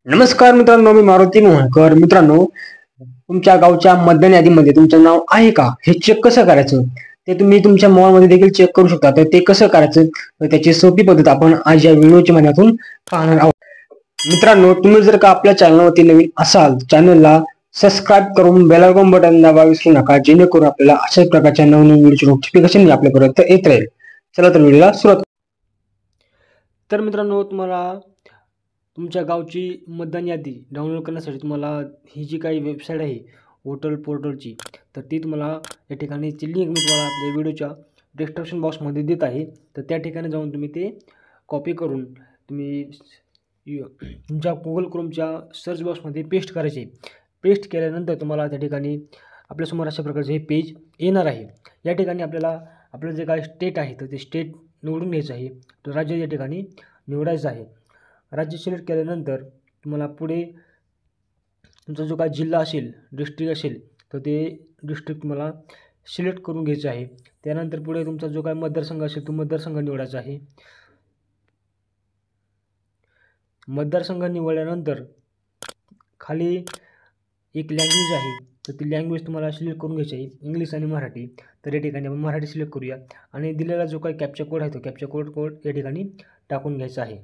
नमस्कार मित्रांनो, मी मारुती मोहनकर. मित्रांनो, तुमच्या गावच्या मतदान यादीमध्ये तुमचं नाव आहे का हे चेक कसं करायचं ते तुम्ही तुमच्या मोबाईलमध्ये देखील चेक करू शकता. तर ते कसं करायचं तर त्याची सोपी पद्धत आपण आज या व्हिडिओच्या माध्यमातून पाहणार आहोत. मित्रांनो, तुम्ही जर का आपल्या चॅनलवरती नवीन असाल, चॅनलला सबस्क्राईब करून बेल आयकॉन बटन दाबायला विसरू नका, जेणेकरून आपल्याला अशाच प्रकारच्या नवनवीन व्हिडिओची नोटिफिकेशन आपल्यापर्यंत येत राहील. चला तर व्हिडिओला सुरुवात. तर मित्रांनो, तुम्हाला तुमच्या गावची मतदान यादी डाउनलोड करण्यासाठी तुम्हाला ही जी काही वेबसाईट आहे वोटर पोर्टलची, तर ती तुम्हाला या ठिकाणीची लिंक मी तुम्हाला आपल्या व्हिडिओच्या डिस्क्रिप्शन बॉक्समध्ये देत आहे. तर त्या ठिकाणी जाऊन तुम्ही ते कॉपी करून तुम्ही तुमच्या गुगल क्रोमच्या सर्च बॉक्समध्ये पेस्ट करायचे. पेस्ट केल्यानंतर तुम्हाला त्या ठिकाणी आपल्यासमोर अशा प्रकारचे हे पेज येणार आहे. या ठिकाणी आपल्याला आपलं जे काही स्टेट आहे तर ते स्टेट निवडून घ्यायचं आहे. तर राज्य या ठिकाणी निवडायचं आहे. राज्य सिलेक्ट केल्यानंतर तुम्हाला पुढे तुमचा जो काय जिल्हा असेल, डिस्ट्रिक्ट असेल, तर ते डिस्ट्रिक्ट तुम्हाला सिलेक्ट करून घ्यायचं आहे. त्यानंतर पुढे तुमचा जो काय मतदारसंघ असेल तो मतदारसंघ निवडायचा आहे. मतदारसंघ निवडल्यानंतर खाली एक लँग्वेज आहे, तर ती लँग्वेज तुम्हाला सिलेक्ट करून घ्यायची आहे, इंग्लिश आणि मराठी. तर या ठिकाणी आपण मराठी सिलेक्ट करूया आणि दिलेला जो काही कॅप्चा कोड आहे तो कॅप्चा कोड या ठिकाणी टाकून घ्यायचा आहे.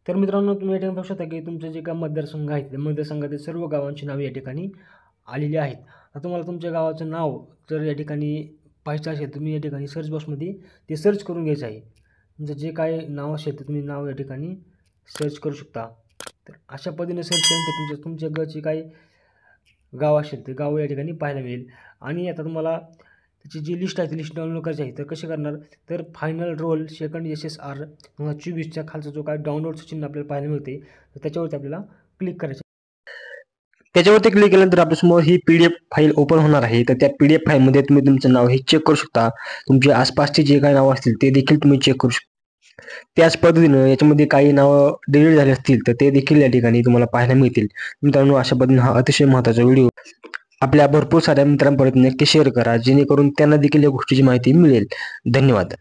तर मित्रांनो, तुम्ही या ठिकाणी बघू शकता की तुमचे जे काही मतदारसंघ आहेत त्या मतदारसंघातील सर्व गावांची नावे या ठिकाणी आलेली आहेत. आता तुम्हाला तुमच्या गावाचं नाव जर या ठिकाणी पाहायचं असेल, तुम्ही या ठिकाणी सर्च बॉक्समध्ये ते सर्च करून घ्यायचं आहे. तुमचं जे काय नाव असेल तर तुम्ही नाव या ठिकाणी सर्च करू शकता. तर अशा पद्धतीने सर्च केल्यानंतर तुमच्या गावची काही गाव असेल ते गाव या ठिकाणी पाहायला मिळेल. आणि आता तुम्हाला त्याची जी लिस्ट आहे ती लिस्ट डाउनलोड करायची आहे. तर कसे करणार, तर फायनल रोल सेकंड SSR 2024च्या खालचा जो काय डाउनलोडचं चिन्ह आपल्याला पाहायला मिळते, तर त्याच्यावरती आपल्याला क्लिक करायचं. त्याच्यावरती क्लिक केल्यानंतर आपल्यासमोर ही PDF फाईल ओपन होणार आहे. तर त्या PDF फाईलमध्ये तुम्ही तुमचं नाव हे चेक करू शकता. तुमचे आसपासचे जे काही नाव असतील ते देखील तुम्ही चेक करू शकता. त्याच पद्धतीनं याच्यामध्ये काही नावं डिलीट झाले असतील तर ते देखील या ठिकाणी तुम्हाला पाहायला मिळतील. मित्रांनो, अशा पद्धतीने हा अतिशय महत्त्वाचा व्हिडिओ आपल्या भरपूर साऱ्या मित्रांपर्यंत नक्की शेअर करा, जेणेकरून त्यांना देखील या गोष्टीची माहिती मिळेल. धन्यवाद.